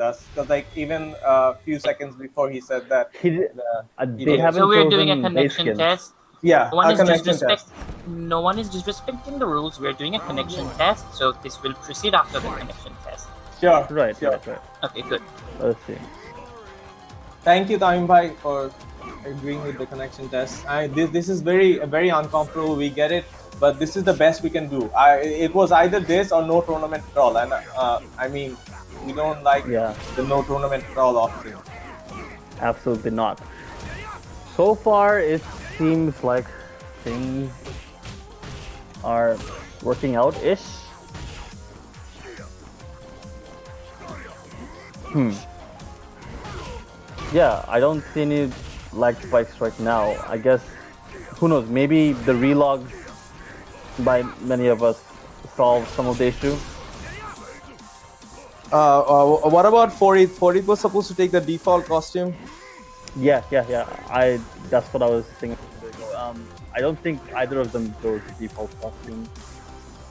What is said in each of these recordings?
us, because like even a few seconds before he said that He did, he they did. haven't So we're doing a chosen base connection skins. test. Yeah, No one a is connection test. No one is disrespecting the rules. We're doing a connection test, so this will proceed after the connection test. Sure. Right, Sure. right, right. Okay, good. Let's see. Thank you, Tamim Bhai, for agreeing with the connection test. This is very uncomfortable. We get it, but this is the best we can do. It was either this or no tournament at all, and I mean, we don't like the no tournament at all option. Absolutely not. So far, it seems like things are working out-ish. Yeah, I don't see any lag spikes right now. I guess, who knows, maybe the relogs by many of us solve some of the issue. What about 40? 40 was supposed to take the default costume. Yeah. That's what I was thinking. I don't think either of them goes default costume.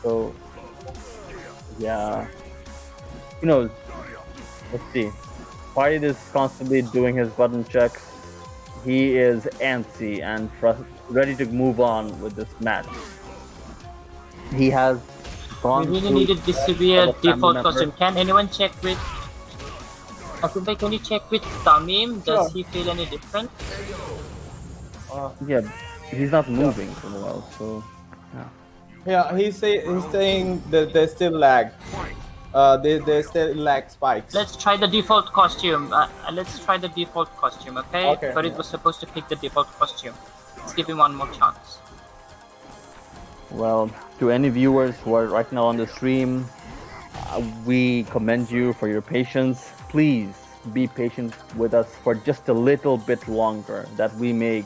So yeah, who knows? Let's see. Farid is constantly doing his button checks. He is antsy and ready to move on with this match. He has gone. We really needed this to be a default costume. Can anyone check with? Okay, can you check with Tamim? Does he feel any different? Yeah, he's not moving for a while, so Yeah, he's saying that there's still lag. There's still lag spikes. Let's try the default costume. Okay? Okay. Farid was supposed to pick the default costume. Let's give him one more chance. well, to any viewers who are right now on the stream, we commend you for your patience. Please be patient with us for just a little bit longer, that we may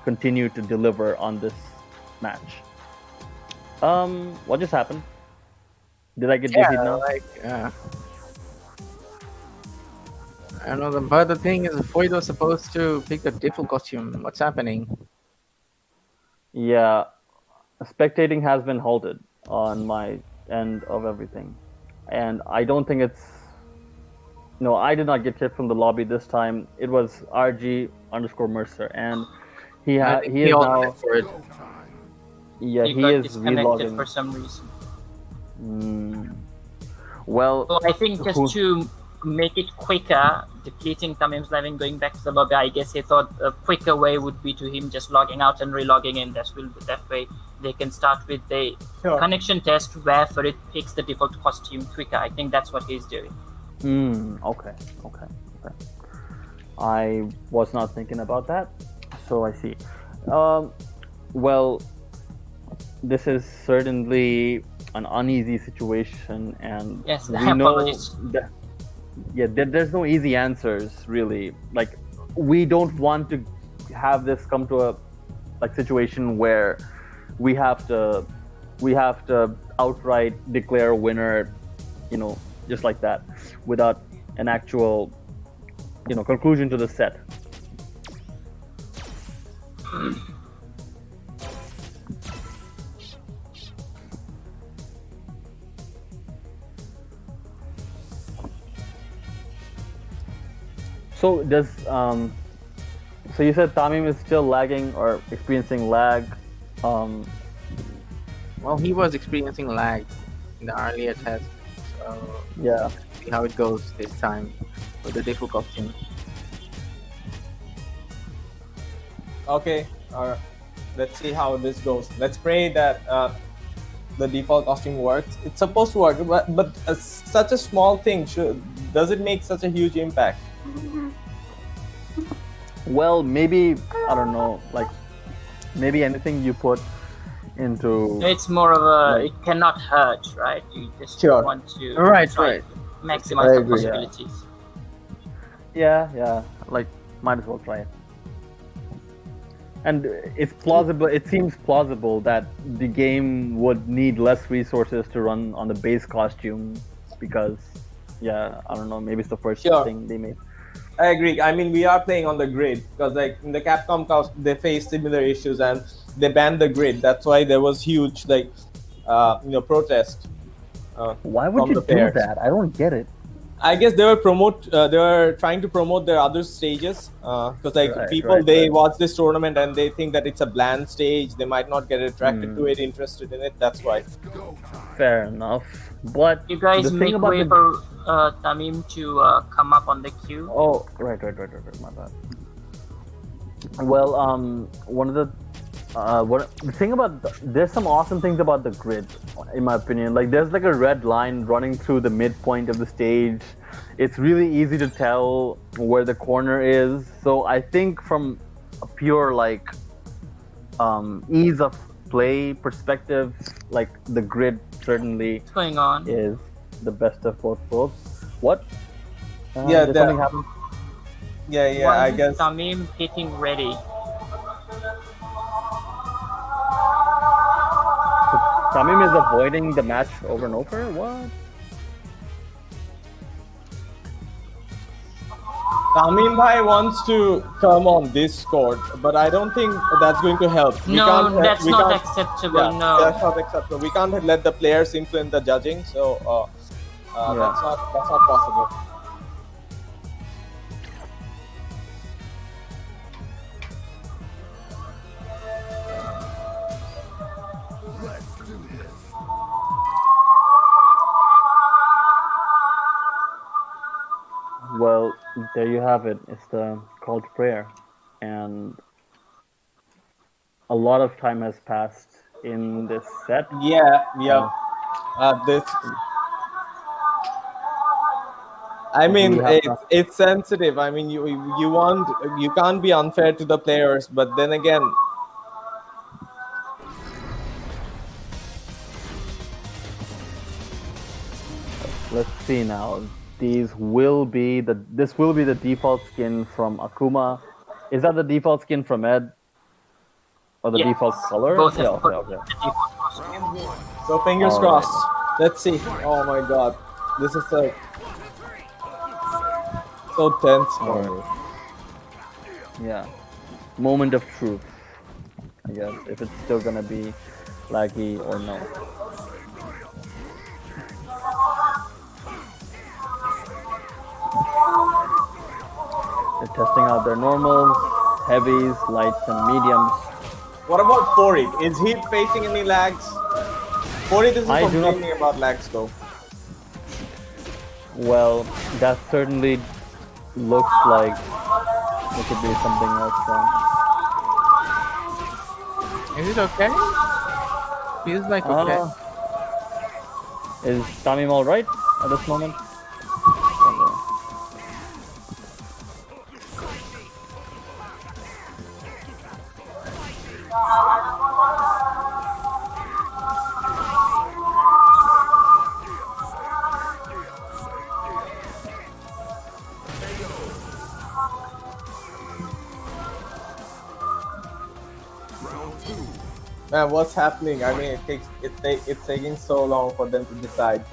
continue to deliver on this match. What just happened? Did I get defeated now? I don't know, but the thing is, Foyd was supposed to pick the default costume. What's happening? Yeah, spectating has been halted on my end of everything, and I don't think it's. No, I did not get kicked from the lobby this time. It was RG_Mercer, and he is now. For it. Yeah, He he got is disconnected relogging. for some reason. Well, So I think just to make it quicker, depleting Tamim's live and going back to the lobby, I guess he thought a quicker way would be to him just logging out and relogging in. That way they can start with the connection test where Farid picks the default costume quicker. I think that's what he's doing. Okay. I was not thinking about that, so I see. Well, this is certainly an uneasy situation, and Yes, we know apologies. that, there's no easy answers really. Like, we don't want to have this come to a situation where we have to outright declare a winner, just like that, without an actual conclusion to the set. So does so you said Tamim is still lagging or experiencing lag? Well, he was experiencing lag in the earlier test, so Yeah. see how it goes this time with the default costume. Okay, let's see how this goes. Let's pray that the default costume works. It's supposed to work, but such a small thing, does it make such a huge impact? Well, maybe, I don't know, maybe anything you put into. It's more of a, it cannot hurt, right? You just want to Right. maximize the possibilities. Yeah, might as well try it. And it's plausible. It seems plausible that the game would need less resources to run on the base costume because, I don't know. Maybe it's the first thing they made. I agree. I mean, we are playing on the grid because, in the Capcom Cup, they faced similar issues and they banned the grid. That's why there was huge, protest. Why would you do that? I don't get it. I guess they were trying to promote their other stages because like Right, people right, they right. watch this tournament and they think that it's a bland stage. They might not get attracted to it, interested in it. That's why. Fair enough. But You guys the thing make about way the for Tamim to come up on the queue. oh, right, my bad. Well, one of the the thing about there's some awesome things about the grid, in my opinion. Like there's like a red line running through the midpoint of the stage. It's really easy to tell where the corner is. So I think from a pure like ease of play perspective, like the grid certainly What's going on? is the best of both worlds. What? Yeah, did something happen? yeah. Why I is guess. Tamim getting ready? Tamim is avoiding the match over and over? What? Tamim Bhai wants to come on this court, but I don't think that's going to help. No, that's not acceptable. Yeah, No. that's not acceptable. We can't let the players influence the judging, so that's not possible. Well, there you have it. It's the call to prayer. And a lot of time has passed in this set. Yeah. This. I mean, it's sensitive. I mean, you can't be unfair to the players, but then again, Let's see now. This will be the default skin from Akuma. Is that the default skin from Ed? Or the Yes. default color? Both Yeah, have put okay. the default costume. so fingers All right. crossed. Let's see. Oh my God, this is so tense. Alright. Yeah. Moment of truth. I guess if it's still gonna be laggy or no. They're testing out their normals, heavies, lights, and mediums. What about Forid? Is he facing any lags? Forid isn't I do not- complaining about lags though. Well, that certainly looks like there could be something else wrong. Is it okay? Feels like okay. Is Tamim alright at this moment? Man, what's happening? I mean, it's taking so long for them to decide.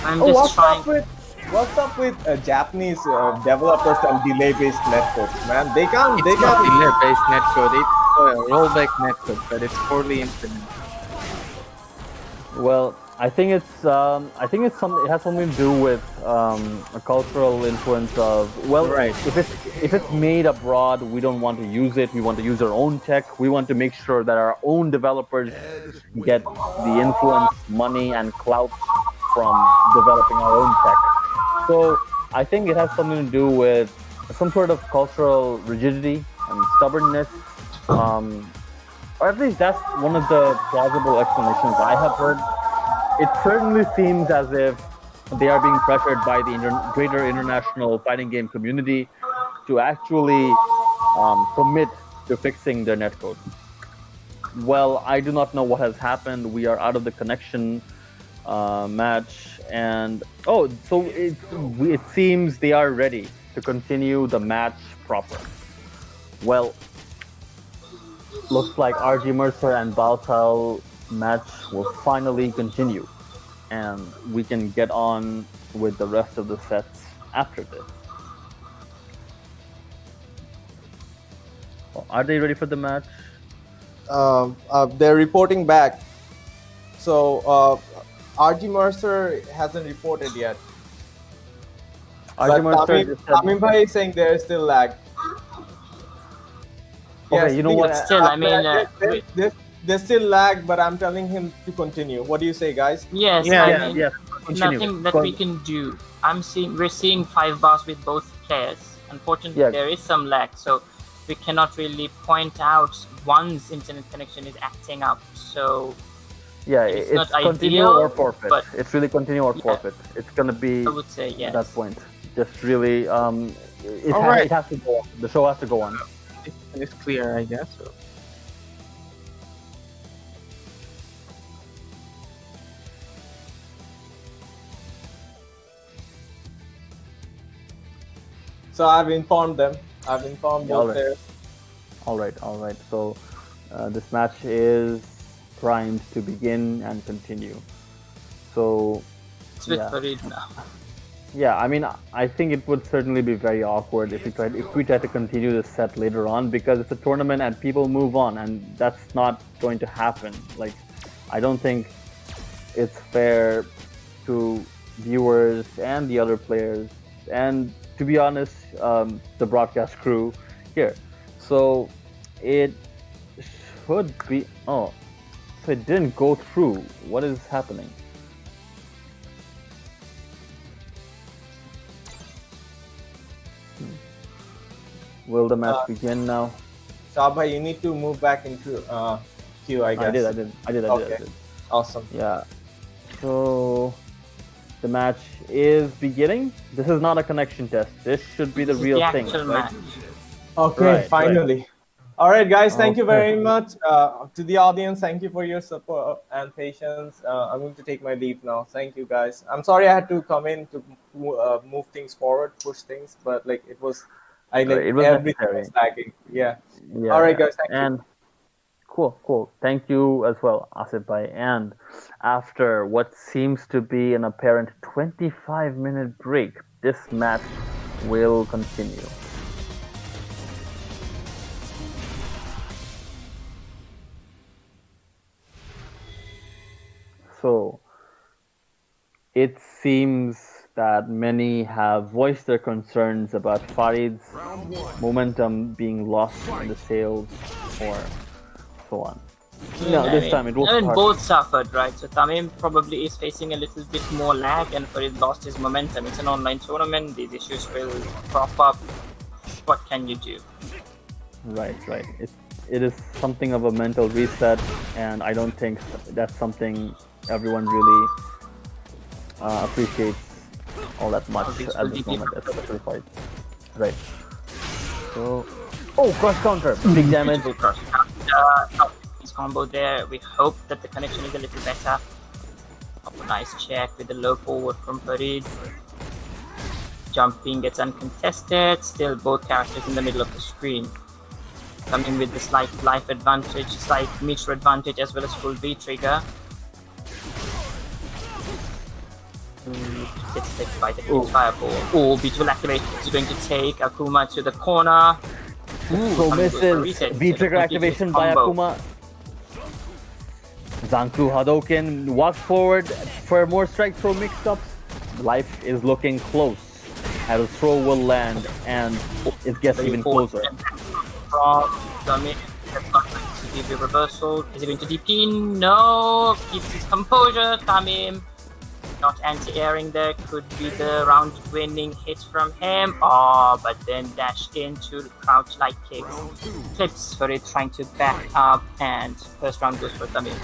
I'm just trying. What's up with Japanese developers and delay-based networks, man? They can't. It's not delay-based netcode. It's a rollback netcode, but it's poorly implemented. Well, I think it has something to do with a cultural influence of Right. if it's made abroad, we don't want to use it. We want to use our own tech. We want to make sure that our own developers get the influence, money, and clout from developing our own tech. So I think it has something to do with some sort of cultural rigidity and stubbornness. Or at least that's one of the plausible explanations I have heard. It certainly seems as if they are being pressured by the greater international fighting game community to actually commit to fixing their netcode. Well, I do not know what has happened. We are out of the connection match, and so it seems they are ready to continue the match proper. Well, looks like RG Mercer and Baltal match will finally continue, and we can get on with the rest of the sets after this. Are they ready for the match? They're reporting back. So RG Mercer hasn't reported yet. RG Mercer just said- Tamim Bhai is saying there is still lag. Okay, you know what? Still, I mean, there's still lag, but I'm telling him to continue. What do you say, guys? yes, Yeah, I mean, yes. Continue. nothing that we can do. We're seeing 5 bars with both players. Unfortunately, Yeah. there is some lag, so we cannot really point out one's internet connection is acting up. So Yeah, It's it's not continue ideal, or forfeit. but- It's really continue or forfeit. It's gonna be I would say yes. that point. Just really, it Alright. has to go on. The show has to go on. It's clear, I guess. So. So I've informed them. I've informed both Alright. players. All right. So this match is primed to begin and continue. So It's with yeah. Farid now. yeah, I mean, I think it would certainly be very awkward if we try to continue this set later on, because it's a tournament and people move on, and that's not going to happen. Like, I don't think it's fair to viewers and the other players, and to be honest, the broadcast crew here. So it should be. Oh, so it didn't go through. What is happening? Will the match begin now? Shabha, you need to move back into queue, I guess. I did. Okay. Awesome. Yeah. So the match is beginning. This is not a connection test. This should be the This is real the thing. actual right? match. Okay, Right, finally. All right, guys, thank you Okay. very much. To the audience, thank you for your support and patience. I'm going to take my leave now. Thank you, guys. I'm sorry I had to come in to move things forward, push things, but like it was It was everything necessary. was lagging. Yeah. Yeah. All right, guys, thank you. And cool. Thank you as well, Asif Bhai. And after what seems to be an apparent 25-minute break, this match will continue. So it seems that many have voiced their concerns about Farid's momentum being lost in the sales or so on. No, this time it was I mean, hard. both suffered, right? So Tamim probably is facing a little bit more lag, and Farid lost his momentum. It's an online tournament; these issues will crop up. What can you do? Right. It is something of a mental reset, and I don't think that's something everyone really appreciates all that much Obviously, at this people- moment, especially fight. Right. So, cross counter, big damage. Beautiful cross. His combo there. We hope that the connection is a little better. A nice check with the low forward from Farid. Jumping gets uncontested. Still both characters in the middle of the screen. Coming with the slight life advantage, slight meter advantage, as well as full V trigger. Gets hit by the fireball. Oh, beautiful activation. He's going to take Akuma to the corner. So coming with a misses reset. V-trigger So completes activation his by combo. Akuma. Zanku Hadoken walks forward for more strike throw mix-ups. Life is looking close. As a throw will land, and it gets even closer. From Tamim, that's not going to give a reversal. Is he going to DP? No. Keeps his composure. Tamim not anti-airing there. Could be the round-winning hit from him. Oh, but then dash into crouch-like kicks. Clips for it, trying to back up, and first round goes for Tamim.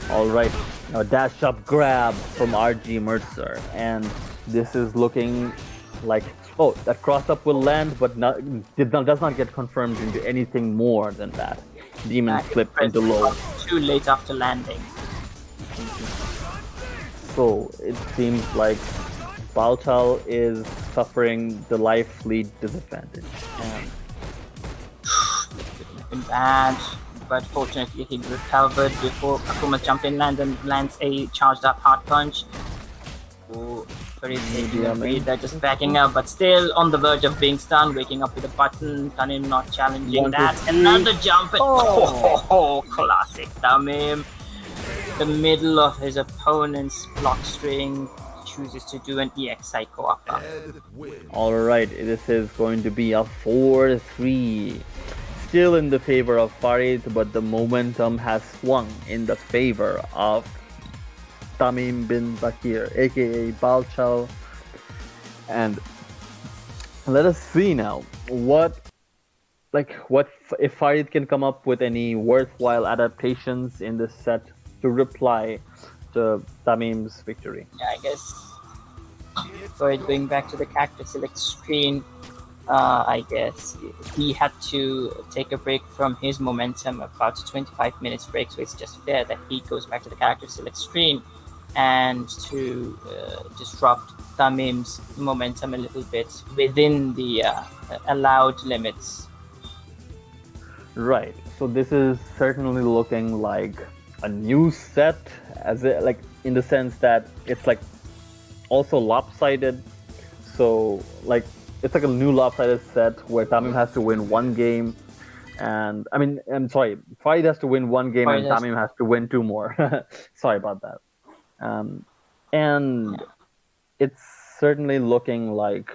Alright, now dash up grab from RG Mercer, and this is looking like, that cross up will land, but does not get confirmed into anything more than that. Demon flip into low. Too late after landing. So it seems like Baltal is suffering the life lead disadvantage. And Been bad, but fortunately he recovered before Akuma jump in lands a charged up hard punch. Oh, Farid taking a breather, just backing up, but still on the verge of being stunned, waking up with a button. Tamim not challenging that. Another jump. Oh, classic Tamim. The middle of his opponent's block string, chooses to do an EX Psycho upper. Alright, this is going to be a 4-3. Still in the favor of Farid, but the momentum has swung in the favor of Tamim bin Bakir, aka Balchal. And let us see now what if Farid can come up with any worthwhile adaptations in this set to reply to Tamim's victory. Yeah, I guess Farid going back to the character select screen, I guess he had to take a break from his momentum, about a 25 minutes break, so it's just fair that he goes back to the character select screen and to disrupt Tamim's momentum a little bit within the allowed limits. Right, so this is certainly looking like a new set, as it, like in the sense that it's like also lopsided. So like it's like a new lopsided set where Tamim has to win one game, and I'm sorry, Farid has to win one game and Tamim has to win 2 more. Sorry about that. And it's certainly looking like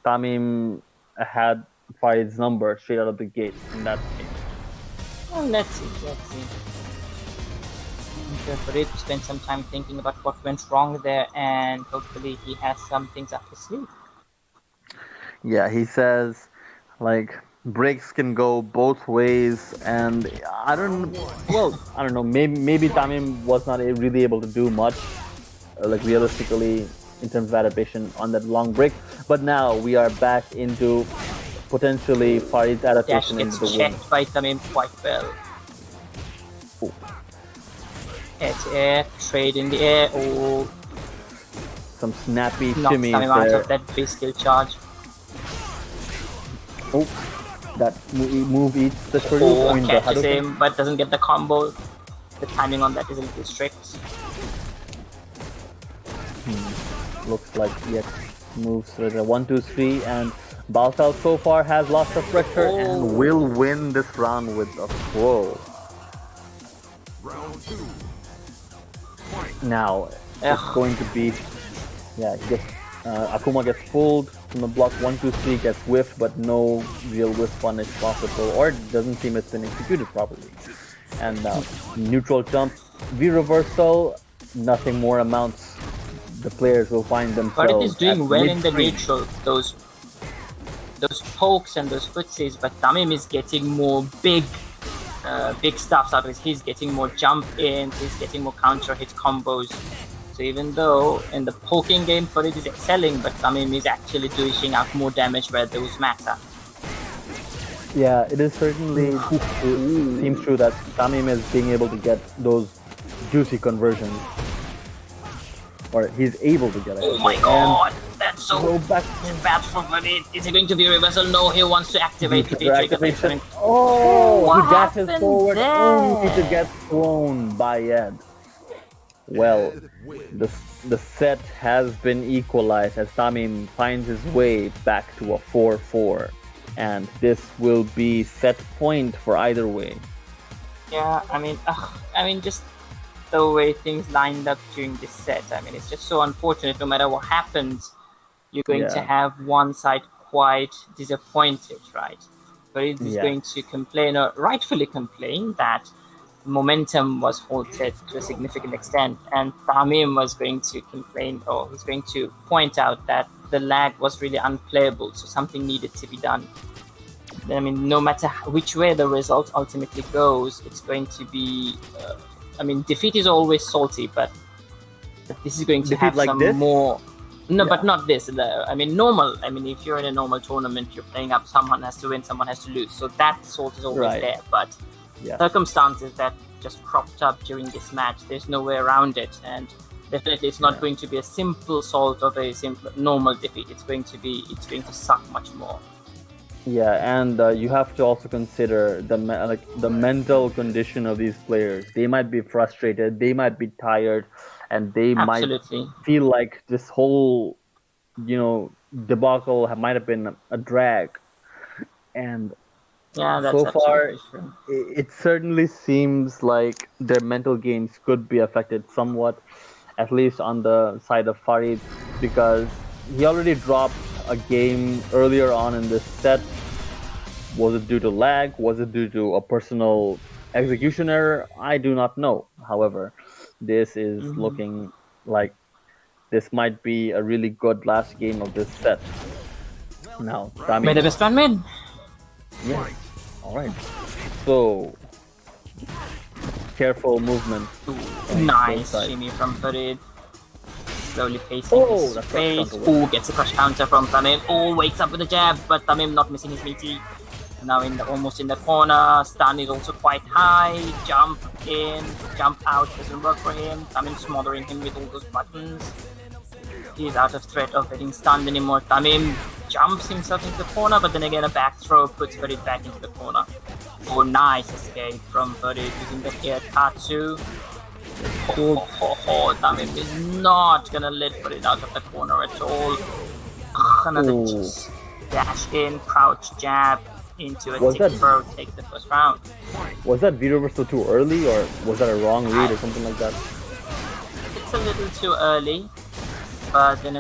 Tamim had Farid's number straight out of the gate in that game. Well, let's see. Farid to spend some time thinking about what went wrong there, and hopefully he has some things up his sleeve. Yeah, he says like breaks can go both ways, and I don't know. Maybe Tamim was not really able to do much, like realistically, in terms of adaptation on that long break. But now we are back into potentially Farid's adaptation into the win. Dash gets checked by Tamim quite well. Air, trade in the air. Oh, some snappy knocks shimmies Tamim out there. of that base skill charge. Oh, that move eats the Shoryu. Oh, catches him, but doesn't get the combo. The timing on that is a little strict. Looks like EX moves with a 1-2-3, and Baltal so far has lost the pressure and will win this round with a throw. Now it's going to be Akuma gets pulled from the block 1-2-3, gets whiffed, but no real whiff punish possible, or it doesn't seem it's been executed properly. And neutral jump, V reversal, nothing more amounts. The players will find themselves. But it is doing well in the neutral. Those pokes and those footsies, but Tamim is getting more big stuffs out of it. He's getting more jump in, he's getting more counter hit combos. So even though in the poking game Farid is excelling, but Tamim is actually dishing out more damage where those matter. Yeah, it is certainly seems true that Tamim is being able to get those juicy conversions. Or he's able to get it. Oh my god, that's so bad for Farid. Is he going to be reversal? No, he wants to activate the activation. Oh, what he dashes happened forward there? only to get thrown by Ed. Well, the set has been equalized as Tamim finds his way back to a 4-4. And this will be set point for either way. Yeah, I mean, just the way things lined up during this set. I mean, it's just so unfortunate. No matter what happens, you're going to have one side quite disappointed, right? Farid is going to complain, or rightfully complain, that momentum was halted to a significant extent, and Tamim was going to complain, or he's going to point out that the lag was really unplayable, so something needed to be done. I mean, no matter which way the result ultimately goes, it's going to be defeat is always salty, but this is going to have like some this? more. No, but not this. Normal. I mean, if you're in a normal tournament, you're playing up. Someone has to win, someone has to lose. So that salt is always there. But circumstances that just cropped up during this match, there's no way around it. And definitely, it's not going to be a simple salt of a simple normal defeat. It's going to suck much more. Yeah, and you have to also consider the mental condition of these players. They might be frustrated, they might be tired, and they might Absolutely. feel like this whole, debacle might have been a drag. And Yeah, that's so far, absolutely true. it certainly seems like their mental gains could be affected somewhat, at least on the side of Farid, because he already dropped a game earlier on in this set. Was it due to lag? Was it due to a personal execution error? I do not know. However, this is looking like this might be a really good last game of this set. Now, May the best man win. yeah. All right. So, careful movement. Nice side. shimmy from Farid. Slowly facing Oh, his that's face. crush counter. Oh, gets a crush counter from Tamim. Oh, wakes up with a jab, but Tamim not missing his meaty. Now almost in the corner. Stun is also quite high. Jump in, jump out doesn't work for him. Tamim smothering him with all those buttons. He's out of threat of getting stunned anymore. Tamim jumps himself into the corner, but then again a back throw puts Farid back into the corner. Oh, nice escape from Farid using the air Tatsu. Tamim is not gonna let Farid out of the corner at all. Another just dash in, crouch jab into a Was tick that- throw, take the first round. Was that V reversal too early, or was that a wrong read or something like that? It's a little too early, but then